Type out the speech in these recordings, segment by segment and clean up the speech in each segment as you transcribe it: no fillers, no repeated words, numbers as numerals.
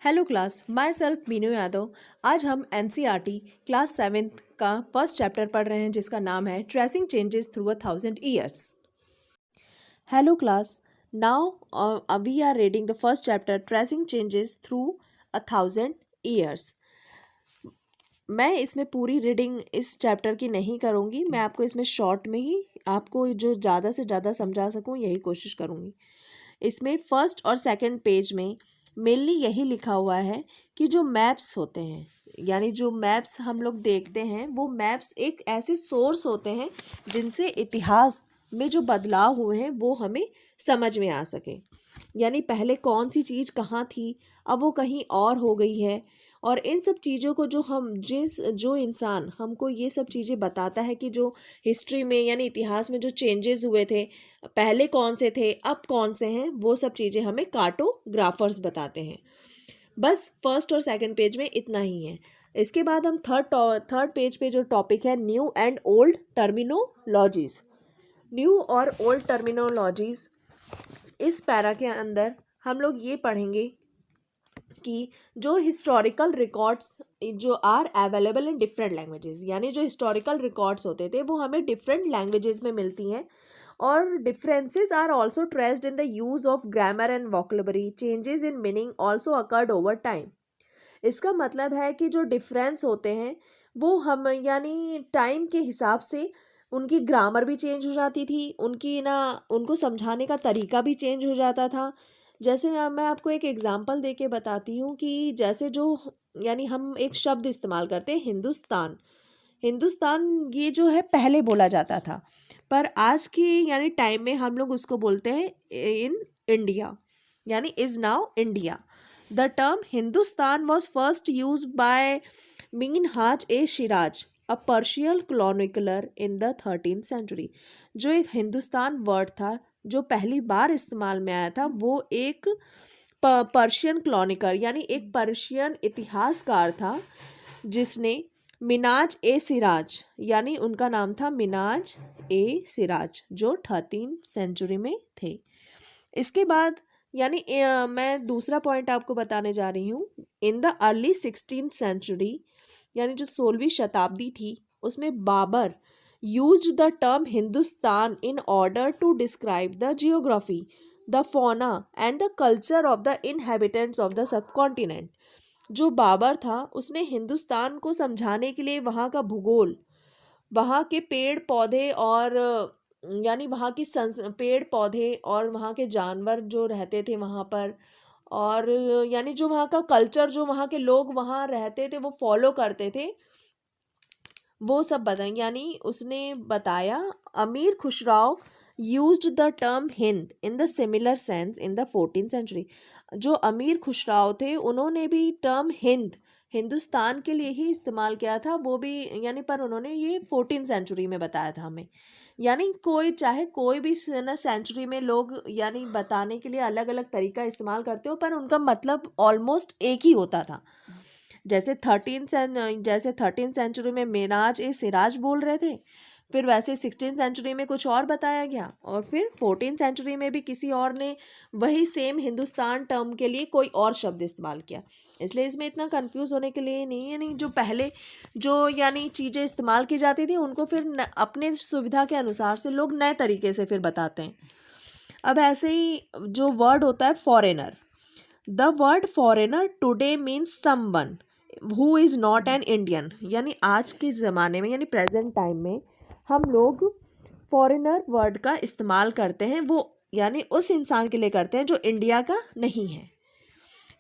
Hello class, my self Meenu Yadav. आज हम NCERT class 7th का फर्स्ट चैप्टर पढ़ रहे हैं जिसका नाम है tracing changes through 1000 years। Hello class, now we are reading the first chapter tracing changes through 1000 years। मैं इसमें पूरी रीडिंग इस चैप्टर की नहीं करूँगी, मैं आपको इसमें शॉर्ट में ही आपको जो ज़्यादा से ज़्यादा समझा सकूँ यही कोशिश करूँगी। इसमें फर्स्ट और सेकंड पेज में मेनली यही लिखा हुआ है कि जो मैप्स होते हैं, यानी जो मैप्स हम लोग देखते हैं, वो मैप्स एक ऐसे सोर्स होते हैं जिनसे इतिहास में जो बदलाव हुए हैं वो हमें समझ में आ सके। यानी पहले कौन सी चीज़ कहाँ थी, अब वो कहीं और हो गई है। और इन सब चीज़ों को जो इंसान हमको ये सब चीज़ें बताता है कि जो हिस्ट्री में यानी इतिहास में जो चेंजेस हुए थे, पहले कौन से थे अब कौन से हैं, वो सब चीज़ें हमें कार्टोग्राफर्स बताते हैं। बस फर्स्ट और सेकंड पेज में इतना ही है। इसके बाद हम थर्ड पेज पे जो टॉपिक है new and old terminologies. New और ओल्ड टर्मिनोलॉजीज़, इस पैरा के अंदर हम लोग ये पढ़ेंगे कि जो हिस्टोरिकल रिकॉर्ड्स जो are available in different languages, यानी जो हिस्टोरिकल रिकॉर्ड्स होते थे वो हमें डिफरेंट लैंग्वेजेस में मिलती हैं। और differences are also traced in the use of grammar and vocabulary, changes in meaning also occurred over time. इसका मतलब है कि जो डिफरेंस होते हैं वो हम यानी टाइम के हिसाब से उनकी ग्रामर भी चेंज हो जाती थी, उनको समझाने का तरीका भी चेंज हो जाता था। जैसे मैं आपको एक एग्जांपल दे के बताती हूँ कि जैसे जो यानी हम एक शब्द इस्तेमाल करते हैं हिंदुस्तान। हिंदुस्तान ये जो है पहले बोला जाता था, पर आज के यानी टाइम में हम लोग उसको बोलते हैं इन इंडिया, यानी is now India. The term Hindustan was first use by Minhaj e Siraj, a Persian chronicler in the 13th century। जो एक हिंदुस्तान वर्ड था जो पहली बार इस्तेमाल में आया था, वो एक पर्शियन क्रोनिकर यानी एक पर्शियन इतिहासकार था जिसने मिनाज ए सिराज, यानी उनका नाम था मिनाज ए सिराज, जो 13th century में थे। इसके बाद यानी मैं दूसरा पॉइंट आपको बताने जा रही हूँ। In the early 16th century, यानी जो 16वीं शताब्दी थी, उसमें Babur used the term Hindustan in order to describe the geography, the fauna and the culture of the inhabitants of the subcontinent. जो बाबर था उसने हिंदुस्तान को समझाने के लिए वहाँ का भूगोल, वहाँ के पेड़ पौधे और यानी वहाँ की पेड़ पौधे और वहाँ के जानवर जो रहते थे वहाँ पर, और यानी जो वहाँ का कल्चर, जो वहाँ के लोग वहाँ रहते थे वो फॉलो करते थे, वो सब बताएं। यानी उसने बताया Amir Khusrau used the term Hind in the similar sense in the 14th century। जो अमीर खुसराव थे उन्होंने भी टर्म हिंदुस्तान के लिए ही इस्तेमाल किया था, वो भी यानी पर उन्होंने ये 14th century में बताया था हमें। यानी कोई भी ना सेंचुरी में लोग यानी बताने के लिए अलग अलग तरीका इस्तेमाल करते हो, पर उनका मतलब ऑलमोस्ट एक ही होता था। जैसे 13th century में मिनाज ए सिराज बोल रहे थे, फिर वैसे 16th century में कुछ और बताया गया, और फिर 14th century में भी किसी और ने वही सेम हिंदुस्तान टर्म के लिए कोई और शब्द इस्तेमाल किया। इसलिए इसमें इतना कंफ्यूज होने के लिए नहीं है। नहीं, जो पहले जो यानी चीज़ें इस्तेमाल की जाती थी उनको फिर अपने सुविधा के अनुसार से लोग नए तरीके से फिर बताते हैं। अब ऐसे ही जो वर्ड होता है foreigner, the word foreigner today means someone who is not an Indian. यानी आज के ज़माने में यानी प्रेजेंट टाइम में हम लोग फॉरेनर वर्ड का इस्तेमाल करते हैं, वो यानी उस इंसान के लिए करते हैं जो इंडिया का नहीं है।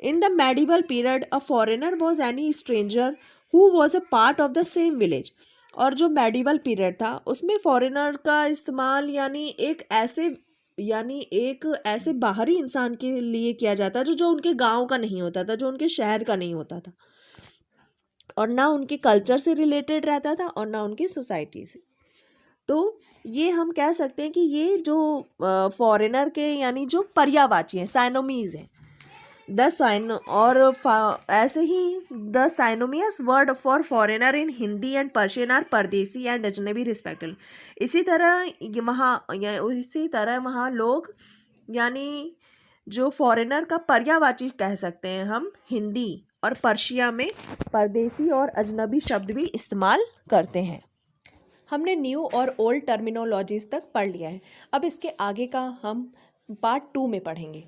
In the medieval period a foreigner was any stranger who was a part of the same village. और जो मेडिवल पीरियड था उसमें फॉरेनर का इस्तेमाल यानी एक ऐसे बाहरी इंसान के लिए किया जाता जो उनके गांव का नहीं होता था, जो उनके शहर का नहीं होता था, और ना उनके कल्चर से रिलेटेड रहता था और ना उनकी सोसाइटी से। तो ये हम कह सकते हैं कि ये जो फॉरेनर के यानी जो पर्यायवाची हैं, साइनोमीज हैं। ऐसे ही the synonymous word for foreigner in Hindi and Persian are परदेसी एंड अजनबी रिस्पेक्टिव। इसी तरह वहाँ लोग यानी जो फॉरेनर का पर्यायवाची कह सकते हैं हम हिंदी, और पर्शिया में परदेसी और अजनबी शब्द भी इस्तेमाल करते हैं। हमने न्यू और ओल्ड टर्मिनोलॉजीज तक पढ़ लिया है। अब इसके आगे का हम पार्ट 2 में पढ़ेंगे।